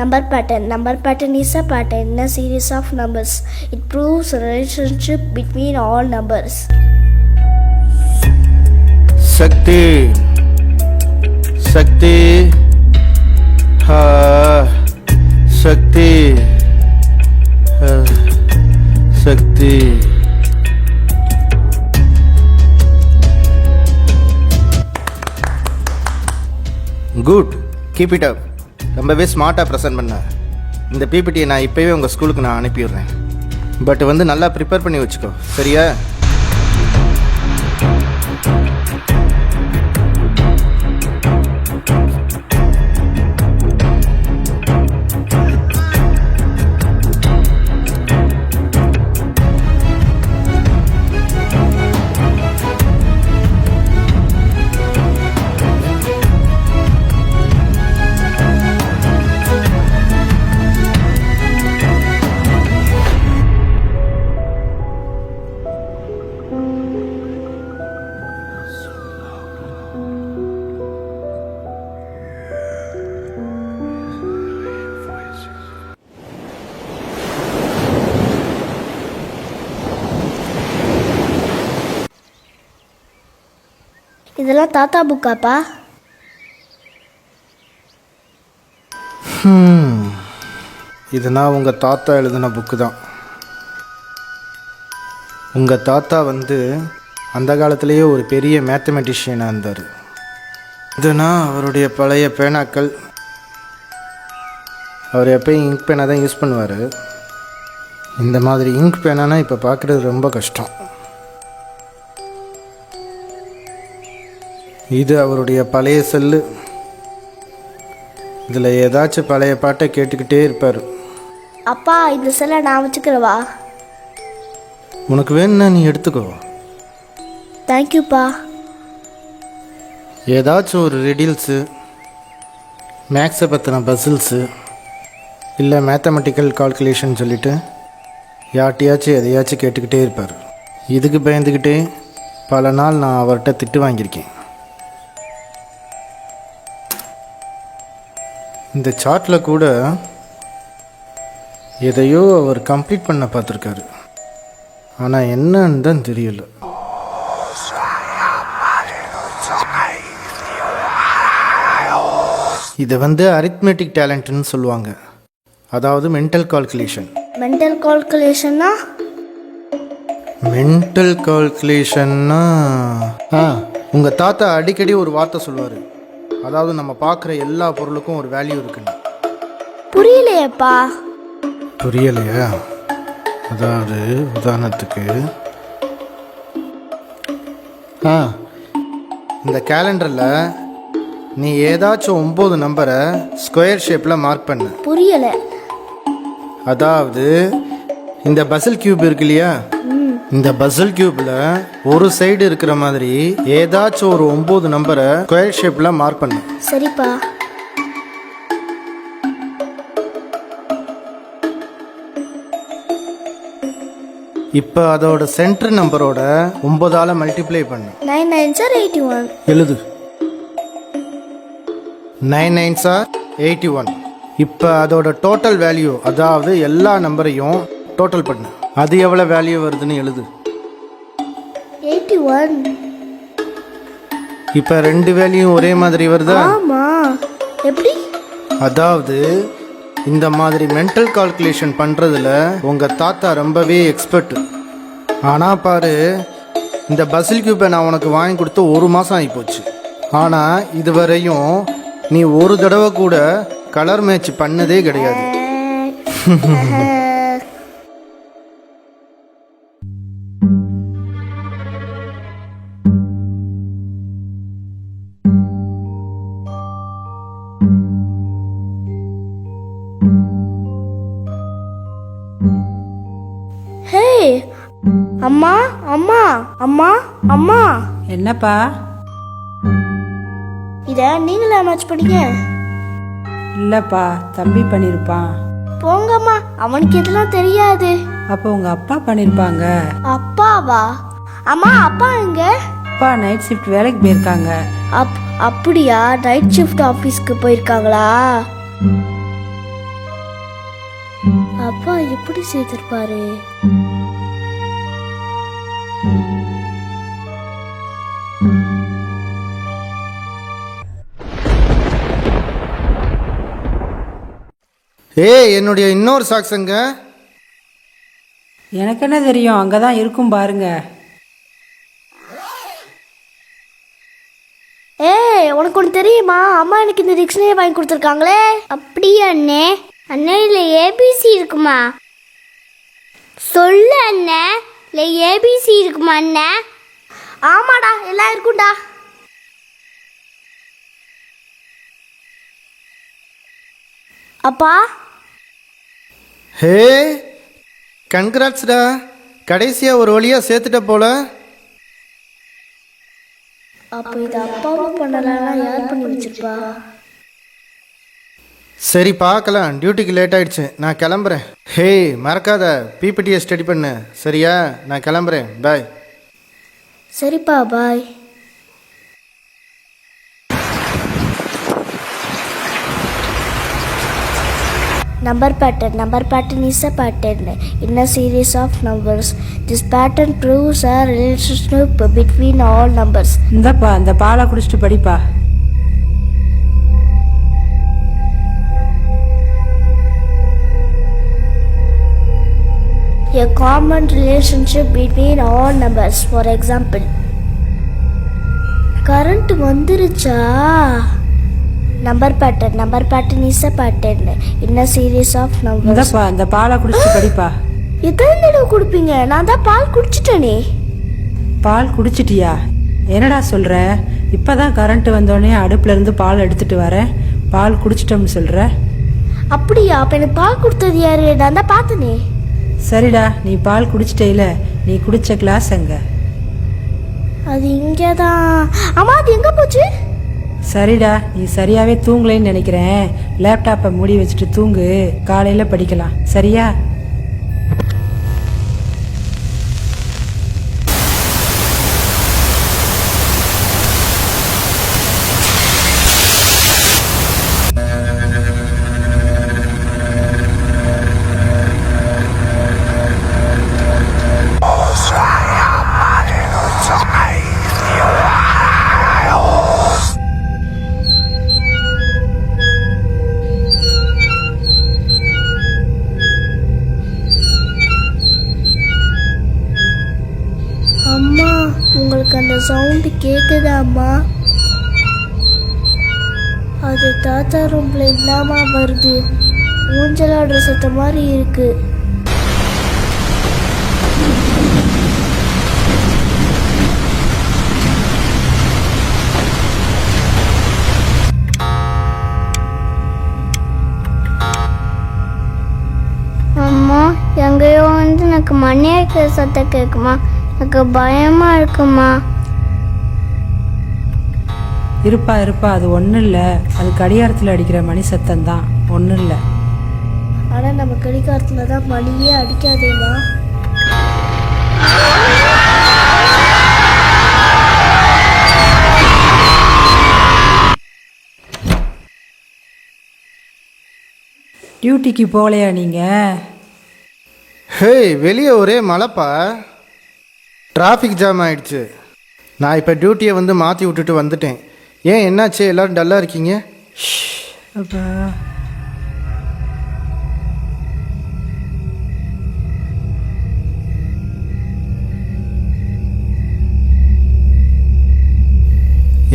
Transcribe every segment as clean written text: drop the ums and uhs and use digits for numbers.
Number pattern. Number pattern is a pattern in a series of numbers. It proves a relationship between all numbers. Shakti Shakti Shakti Shakti. Good, keep it up. ரொம்பவே ஸ்மார்ட்டாக present பண்ண. இந்த பிபிடியை நான் இப்போவே உங்கள் ஸ்கூலுக்கு நான் அனுப்பிடுறேன். பட் நல்லா ப்ரிப்பேர் பண்ணி வச்சுக்கோ, சரியா? இதெல்லாம் தாத்தா புக்காப்பா? இது நான் உங்கள் தாத்தா எழுதின புக்கு தான். உங்கள் தாத்தா அந்த காலத்திலேயே ஒரு பெரிய மேத்தமெட்டிஷியனாக இருந்தார். இதுனா அவருடைய பழைய பேனாக்கள். அவர் எப்போயும் இங்க் பேனா தான் யூஸ் பண்ணுவார். இந்த மாதிரி இங்க் பேனானா இப்போ பார்க்குறது ரொம்ப கஷ்டம். இது அவருடைய பழைய செல்லு. இதில் ஏதாச்சும் பழைய பாட்டை கேட்டுக்கிட்டே இருப்பார். அப்பா, இந்த செல்லை நான் வச்சுக்கிறவா? உனக்கு வேணும்னா நீ எடுத்துக்கோ. தேங்க்யூப்பா. ஏதாச்சும் ஒரு ரெடில்ஸு, மேக்ஸை பற்றின பசில்ஸு, இல்லை மேத்தமெட்டிக்கல் கால்குலேஷன் சொல்லிவிட்டு யார்ட்டையாச்சும் எதையாச்சும் கேட்டுக்கிட்டே இருப்பார். இதுக்கு பயந்துக்கிட்டே பல நாள் நான் அவர்கிட்ட திட்டு வாங்கியிருக்கேன். இந்த சார்ட்டில் கூட எதையோ அவர் கம்ப்ளீட் பண்ண பார்த்துருக்காரு. ஆனால் என்னன்னு தான் தெரியல. இதை அரித்மெட்டிக் டேலண்ட்னு சொல்லுவாங்க. அதாவது மென்டல் கால்குலேஷன். மென்டல் கால்குலேஷன்னா? மென்டல் கால்குலேஷன்னா உங்கள் தாத்தா அடிக்கடி ஒரு வார்த்தை சொல்லுவார். அதாவது நம்ம பார்க்குற எல்லா பொருளுக்கும் ஒரு வேல்யூ இருக்குன்னு. புரியலையப்பா. புரியலையா? அதாவது உதாரணத்துக்கு இந்த கேலண்டரில் நீ ஏதாச்சும் 9 நம்பரை ஸ்கொயர் ஷேப்பில் மார்க் பண்ண. புரியலை. அதாவது இந்த பசில் கியூப் இருக்கு இல்லையா, இந்த பசில் கியூப்ல ஒரு சைடு இருக்கிற மாதிரி ஏதாச்சும் ஒரு 9 நம்பரை ஸ்கொயர் ஷேப்ல மார்க் பண்ணு. சரிப்பா. இப்போ அதோட சென்டர் நம்பரோட 9ஆல மல்டிப்ளை பண்ணு. 9 9s are 81. எழுது. 9 9s are 81. இப்போ அதோட டோட்டல் வேல்யூ, அதாவது எல்லா நம்பரையும் டோட்டல் பண்ணு. அது எவ்வளோ வேல்யூ வருதுன்னு எழுது. 81. இப்போ 2 வேல்யூ ஒரே மாதிரி வருதா? ஆமா. எப்படி? அதாவது இந்த மாதிரி மென்டல் கால்குலேஷன் பண்ணுறதுல உங்கள் தாத்தா ரொம்பவே எக்ஸ்பர்ட். ஆனால் பாரு, இந்த பசில் கியூப்பை நான் உனக்கு வாங்கி கொடுத்து 1 மாதம் ஆகிப்போச்சு. ஆனால் இதுவரையும் நீ ஒரு தடவை கூட கலர் மேட்ச் பண்ணதே கிடையாது. அம்மா அம்மா அம்மா அம்மா. என்னப்பா? இத நீங்களா மேட்ச் பண்ணீங்க? இல்லப்பா, தம்பி பண்ணிருப்பான். போங்கம்மா, அவனுக்கு இதெல்லாம் தெரியாது. அப்போ உங்க அப்பா பண்ணிருப்பாங்க. அப்பாவா? அம்மா, அப்பா எங்க? அப்பா நைட் ஷிஃப்ட் வேலைக்கு போயிருக்காங்க. அப்படியா? நைட் ஷிஃப்ட் ஆபீஸ்க்கு போயிருக்காங்களா? அப்பா எப்படி செய்திருப்பாரு? என்னுடைய இன்னொரு சாக்ஸுங்க. எனக்கு என்ன தெரியும், அங்கே தான் இருக்கும் பாருங்க. உனக்கு ஒன்று தெரியுமா? அம்மா எனக்கு இந்த டிக்ஷனரி வாங்கி கொடுத்துருக்காங்களே. அப்படியா அண்ணே? அண்ணே இல்லை ஏபிசி இருக்குமா? சொல்லு அண்ணே, இல்லை ஏபிசி இருக்குமா அண்ணே? ஆமாடா, எல்லாம் இருக்கும்டா. அப்பா, ஹே கன்கிராட்ஸ்டா, கடைசியாக ஒரு வழியாக சேர்த்துட்ட போல. அப்போ இது அப்பாவும் பண்ணலன்னா யார் பண்ணி வச்சிருப்பா? சரி பார்க்கலாம், டியூட்டிக்கு லேட் ஆயிடுச்சு, நான் கிளம்புறேன். ஹே மறக்காத பிபிடியை ஸ்டடி பண்ணு, சரியா? நான் கிளம்புறேன், பாய். சரிப்பா, பாய். Number pattern is a pattern in a series of numbers. This pattern proves a relationship between all numbers. இந்தப்பா, இந்த பாலை குடிச்சிட்டு படிப்பா. A common relationship between all numbers. For example, current வந்துருச்சா? Number pattern is a pattern in a series of numbers. இந்தப்பா, இந்த பாலை குடிச்சிட்டு படிப்பா. எத்தனை தடவை குடிப்பீங்க? நான் தான் பால் குடிச்சிட்டேனே. பால் குடிச்சிட்டியா? என்னடா சொல்ற? இப்பதான் கரண்ட் வந்தோடனே அடுப்புல இருந்து பால் எடுத்துட்டு வரேன், பால் குடிச்சிட்டோம்னு சொல்ற? அப்படியா? அப்ப எனக்கு பால் கொடுத்தது யாரு? நான் தான் பார்த்தனே. சரிடா, நீ பால் குடிச்சிட்டேல, நீ குடிச்ச கிளாஸ் எங்க? அது இங்கதான். அம்மா, அது எங்க போச்சு? சரிடா, நீ சரியாவே தூங்கலைன்னு நினைக்கிறேன். லேப்டாப்பை மூடி வச்சுட்டு தூங்கு, காலையில படிக்கலாம், சரியா? அம்மா, உங்களுக்கு அந்த சவுண்டு கேக்குதா அம்மா? அது தாத்தா ரூம்ல இல்லாம வருது. ஊஞ்சலாடுற சத்தம் மாதிரி இருக்கு. அம்மா, எங்கேயோ வந்து எனக்கு மணி அடிக்கிற சத்தம் கேட்குமா? எனக்கு பயமா இருக்குமா? இருப்பா இருப்பா, அது ஒன்றும் இல்லை, அது கடிகாரத்தில் அடிக்கிற மணி சத்தம் தான், ஒன்றும் இல்லை. ஆனா நம்ம கடிகாரத்துல தான் மணியே அடிக்காதேமா. டியூட்டிக்கு போகலையா நீங்க? ஹே வெளியே ஒரே மழைப்பா, டிராஃபிக் ஜாம் ஆயிடுச்சு. நான் இப்போ டியூட்டியை வந்து மாற்றி விட்டுட்டு வந்துட்டேன். ஏன் என்னாச்சு, எல்லோரும் டல்லாக இருக்கீங்க? அப்பா,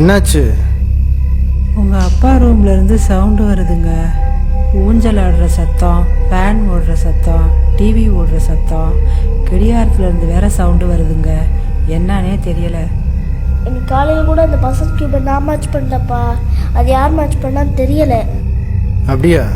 என்னாச்சு? உங்கள் அப்பா ரூம்ல இருந்து சவுண்டு வருதுங்க. ஊஞ்சல் ஆடுற சத்தம், ஃபேன் ஓடுற சத்தம், டிவி ஓடுற சத்தம், கடிகாரத்துல இருந்து வேற சவுண்டு வருதுங்க. என்னன்னே தெரியல. இன்னைக்கு காலையில் கூட அந்த பசல் கியூபை நான் மேட்ச் பண்ணலப்பா. அது யார் மேட்ச் பண்ணான்னு தெரியல. அப்படியா?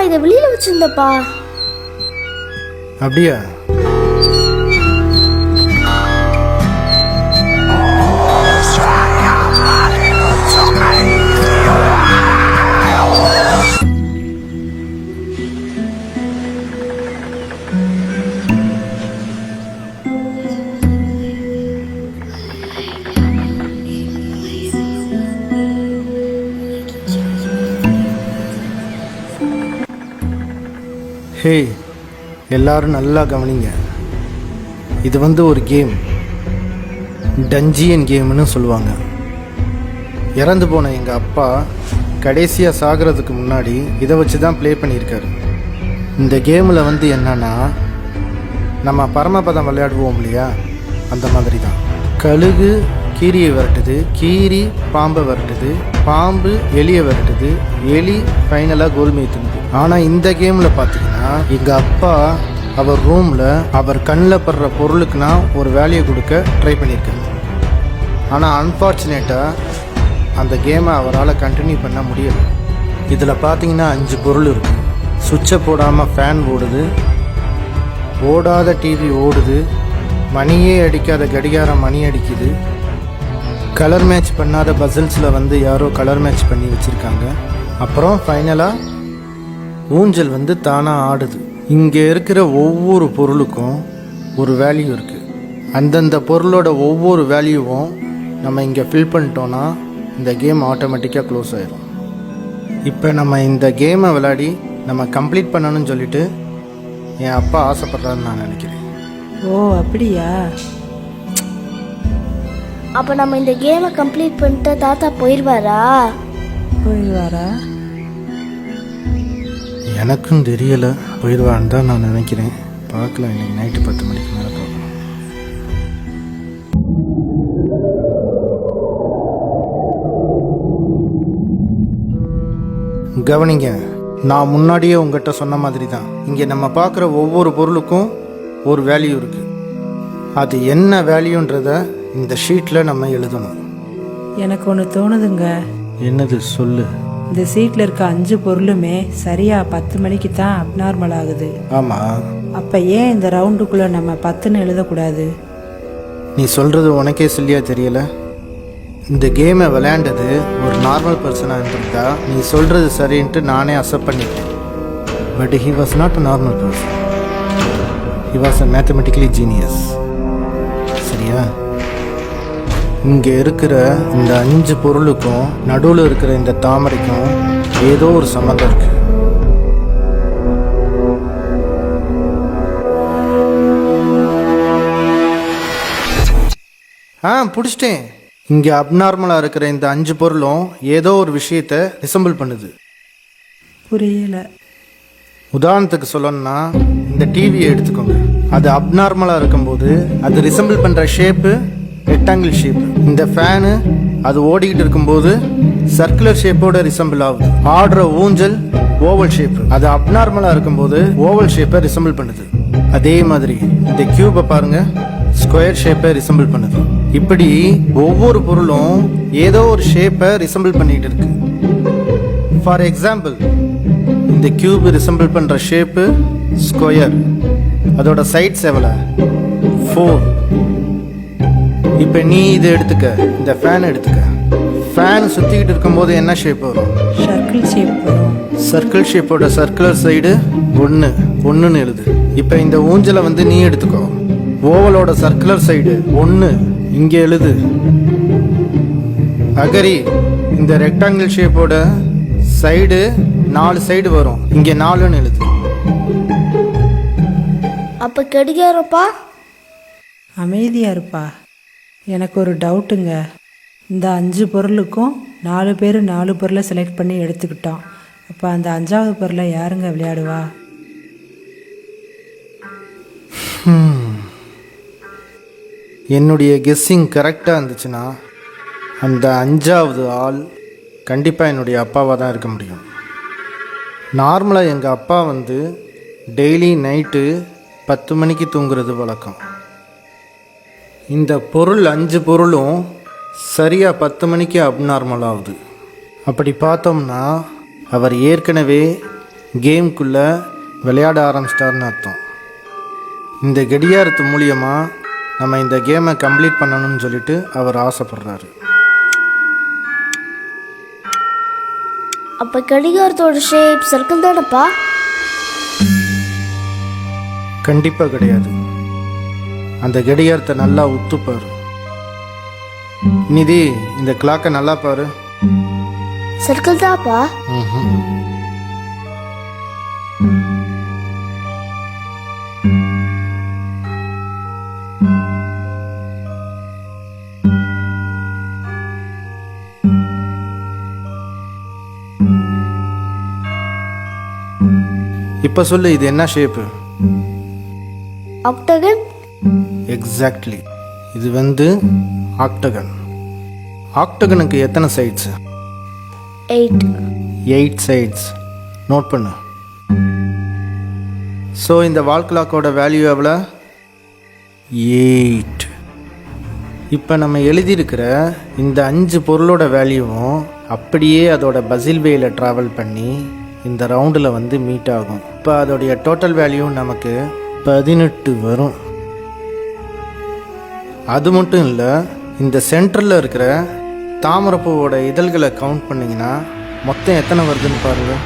இதை வெளியில வச்சிருந்தப்பா. அப்படியா? ஹே, எல்லாரும் நல்லா கவனிங்க. இது வந்து ஒரு கேம், டஞ்சியன் கேம்னு சொல்லுவாங்க. இறந்து போன எங்கள் அப்பா கடைசியாக சாகிறதுக்கு முன்னாடி இதை வச்சு தான் ப்ளே பண்ணியிருக்காரு. இந்த கேமில் வந்து என்னன்னா, நம்ம பரமபதம் விளையாடுவோம் இல்லையா, அந்த மாதிரி தான். கழுகு கீரியை விரட்டுது, கீரி பாம்பை விரட்டுது, பாம்பு எலியை விரட்டுது, எலி ஃபைனலாக கோல்மையை தின்னுது. ஆனால் இந்த கேமில் பார்த்தீங்கன்னா எங்கள் அப்பா அவர் ரூமில் அவர் கண்ணில் படுற பொருளுக்குனா ஒரு வேலையை கொடுக்க ட்ரை பண்ணியிருக்காரு. ஆனால் அன்ஃபார்ச்சுனேட்டாக அந்த கேமை அவரால் கண்டினியூ பண்ண முடியலை. இதில் பார்த்தீங்கன்னா 5 பொருள் இருக்குது. சுவிட்சை போடாமல் ஃபேன் ஓடுது, ஓடாத டிவி ஓடுது, மணியே அடிக்காத கடிகாரம் மணி அடிக்குது, கலர் மேட்ச் பண்ணாத பசில்ஸில் வந்து யாரோ கலர் மேட்ச் பண்ணி வச்சுருக்காங்க, அப்புறம் ஃபைனலாக ஊஞ்சல் வந்து தானாக ஆடுது. இங்கே இருக்கிற ஒவ்வொரு பொருளுக்கும் ஒரு வேல்யூ இருக்குது. அந்தந்த பொருளோட ஒவ்வொரு வேல்யூவும் நம்ம இங்கே ஃபில் பண்ணிட்டோன்னா இந்த கேம் ஆட்டோமேட்டிக்காக க்ளோஸ் ஆயிடும். இப்போ நம்ம இந்த கேமை விளையாடி நம்ம கம்ப்ளீட் பண்ணணும்னு சொல்லிட்டு என் அப்பா ஆசைப்படுறாருன்னு நான் நினைக்கிறேன். ஓ அப்படியா? அப்ப நம்ம இந்த கேமை கம்ப்ளீட் பண்ணிட்டு தாத்தா போயிடுவாரா? போயிடுவாரா? எனக்கும் தெரியலை, போயிடுவான்னு தான் நான் நினைக்கிறேன். பார்க்கலாம், இன்னைக்கு நைட்டு 10 மணிக்கு மேலே பார்க்கலாம். கவனிங்க, நான் முன்னாடியே உங்கள்கிட்ட சொன்ன மாதிரி தான் இங்கே நம்ம பார்க்குற ஒவ்வொரு பொருளுக்கும் ஒரு வேல்யூ இருக்குது. அது என்ன வேல்யூன்றத இந்த ஷீட்டில் நம்ம எழுதணும். எனக்கு ஒன்று தோணுதுங்க. என்னது சொல்லு. இந்த சீட்டில் இருக்க 5 பொருளுமே சரியா 10 மணிக்கு தான் அப்நார்மல் ஆகுது. ஆமாம். அப்போ ஏன் இந்த ரவுண்டுக்குள்ளே நம்ம 10ன்னு எழுதக்கூடாது? நீ சொல்கிறது உனக்கே சொல்லியா தெரியல? இந்த கேமை விளையாண்டது ஒரு நார்மல் பர்சனாக இருந்திருந்தா நீ சொல்கிறது சரின்ட்டு நானே அக்செப்ட் பண்ணிட்டேன். But he was not a normal person, he was a mathematically genius. சரியா? இங்கே இருக்கிற இந்த 5 பொருளுக்கும் நடுவில் இருக்கிற இந்த தாமரைக்கும் ஏதோ ஒரு சம்மந்தம் இருக்கு. பிடிச்சிட்டேன். இங்கே அப்நார்மலாக இருக்கிற இந்த 5 பொருளும் ஏதோ ஒரு விஷயத்தை ரிசம்பிள் பண்ணுது. புரியல. உதாரணத்துக்கு சொல்லணும்னா இந்த டிவியை எடுத்துக்கோங்க. அது அப்நார்மலாக இருக்கும்போது அது ரிசம்பிள் பண்ணுற ஷேப்பு ரெக்டாங்கிள் ஷேப். இந்த ஃபேனு அது ஓடிக்கிட்டு இருக்கும்போது சர்க்குலர் ஷேப்போட ரிசம்பிள் ஆகுது. ஆடுற ஊஞ்சல் ஓவல் ஷேப், அது அப்நார்மலாக இருக்கும்போது ஓவல் ஷேப்பை ரிசம்பிள் பண்ணுது. அதே மாதிரி இந்த கியூபை பாருங்க, ஸ்கொயர் ஷேப்பை ரிசம்பிள் பண்ணுது. இப்படி ஒவ்வொரு பொருளும் ஏதோ ஒரு ஷேப்பை ரிசம்பிள் பண்ணிட்டு இருக்கு. ஃபார் எக்ஸாம்பிள், இந்த கியூப் ரிசம்பிள் பண்ற ஷேப்பு ஸ்கொயர், அதோட சைட்ஸ் எவ்வளோ? 4. இப்போ நீ இது எடுத்துக்க, இந்த ஃபேன் எடுத்துக்க. ஃபேன் சுற்றிக்கிட்டு இருக்கும்போது என்ன ஷேப் வரும்? சர்க்கிள் ஷேப் வரும். சர்க்கிள் ஷேப்போட சர்க்குலர் சைடு 1ன்னு எழுது. இப்போ இந்த ஊஞ்சலை வந்து நீ எடுத்துக்கோ. ஓவலோட சர்க்குலர் சைடு 1 இங்கே எழுது. அகரி, இந்த ரெக்டாங்கிள் ஷேப்போட சைடு 4 சைடு வரும், இங்கே 4ன்னு எழுது. அப்ப கடிகாரப்பா? அமைதியா இருப்பா. எனக்கு ஒரு டவுட்டுங்க. இந்த 5 பொருளுக்கும் 4 பேர் 4 பொருளை செலக்ட் பண்ணி எடுத்துக்கிட்டோம். அப்போ அந்த 5வது பொருளை யாருங்க விளையாடுவா? என்னுடைய கெஸ்ஸிங் கரெக்டாக இருந்துச்சுன்னா அந்த 5வது ஆள் கண்டிப்பாக என்னுடைய அப்பாவாக தான் இருக்க முடியும். நார்மலாக எங்கள் அப்பா வந்து டெய்லி நைட்டு 10 மணிக்கு தூங்குறது வழக்கம். இந்த பொருள் 5 பொருளும் சரியாக 10 மணிக்கு அப்நார்மல் ஆகுது. அப்படி பார்த்தோம்னா அவர் ஏற்கனவே கேம்குள்ளே விளையாட ஆரம்பிச்சிட்டாருன்னு அர்த்தம். இந்த கடியாரத்து மூலியமாக நம்ம இந்த கேமை கம்ப்ளீட் பண்ணணும்னு சொல்லிட்டு அவர் ஆசைப்படுறாரு. அப்போ கடிகாரத்தோட ஷேப் சர்க்கிள் தானப்பா? கண்டிப்பாக கிடையாது. அந்த கடிகாரத்தை நல்லா உத்துப்பாரு. நிதி, இந்த கிளாக்கை நல்லா பாரு. சர்க்கிள் தான்ப்பா. இப்போ சொல்லு, இது என்ன ஷேப்பு? ஆக்டகன். எக்ஸாக்ட்லி, இது வந்து ஆக்டகன். ஆக்டகனுக்கு எத்தனை சைட்ஸ்? 8. 8 சைட்ஸ். நோட் பண்ணு. ஸோ இந்த வால் கிளாக்கோட வேல்யூ எவ்வளோ? 8. இப்போ நம்ம எழுதியிருக்கிற இந்த 5 பொருளோட வேல்யூவும் அப்படியே அதோட பசில் வேயில் ட்ராவல் பண்ணி இந்த ரவுண்டில் வந்து மீட் ஆகும். இப்போ அதோடைய டோட்டல் வேல்யூ நமக்கு 18 வரும். அது மட்டும் இல்லை, இந்த சென்டரில் இருக்கிற தாமரைப்பூவோட இதழ்களை கவுண்ட் பண்ணிங்கன்னா மொத்தம் எத்தனை வருதுன்னு பாருங்கள்.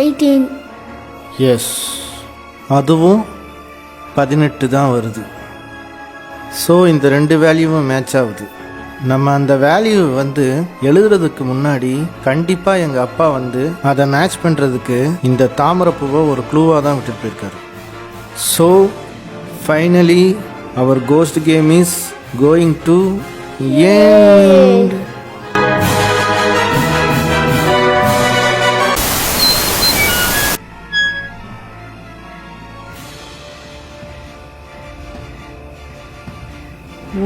18. எஸ், அதுவும் 18 தான் வருது. ஸோ இந்த 2 வேல்யூவும் மேட்ச் ஆகுது. நம்ம அந்த வேல்யூ வந்து எழுதுறதுக்கு முன்னாடி கண்டிப்பாக எங்கள் அப்பா வந்து அதை மேட்ச் பண்ணுறதுக்கு இந்த தாமரைப்பூவை ஒரு க்ளூவாக தான் விட்டுட்டு போயிருக்காரு. ஸோ ஃபைனலி அவர் ghost game is going to end.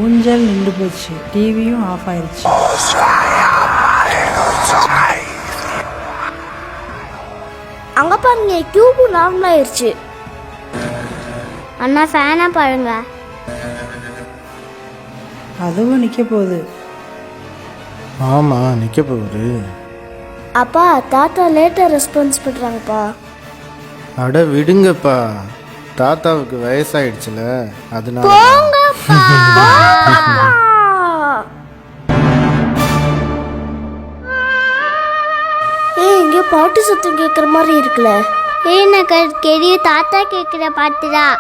ஊஞ்சல் நின்று போச்சு, டிவியும் ஆஃப் ஆயிடுச்சு. அங்கே பாருங்க, கியூபு நார்மல் ஆயிடுச்சு. அண்ணா ஃபேனை பாருங்க. அதுவும் நிற்க போகுது. ஆமாம், நிற்க போகுது. அப்பா, தாத்தா லேட்டாக ரெஸ்பான்ஸ் பண்ணுறாங்கப்பா. அட விடுங்கப்பா, தாத்தாவுக்கு வயசாயிடுச்சுல, அதனால. இங்கே பாட்டு சத்தம் கேட்குற மாதிரி இருக்குல்ல. எனக்கு தாத்தா கேட்குற பாட்டு தான்.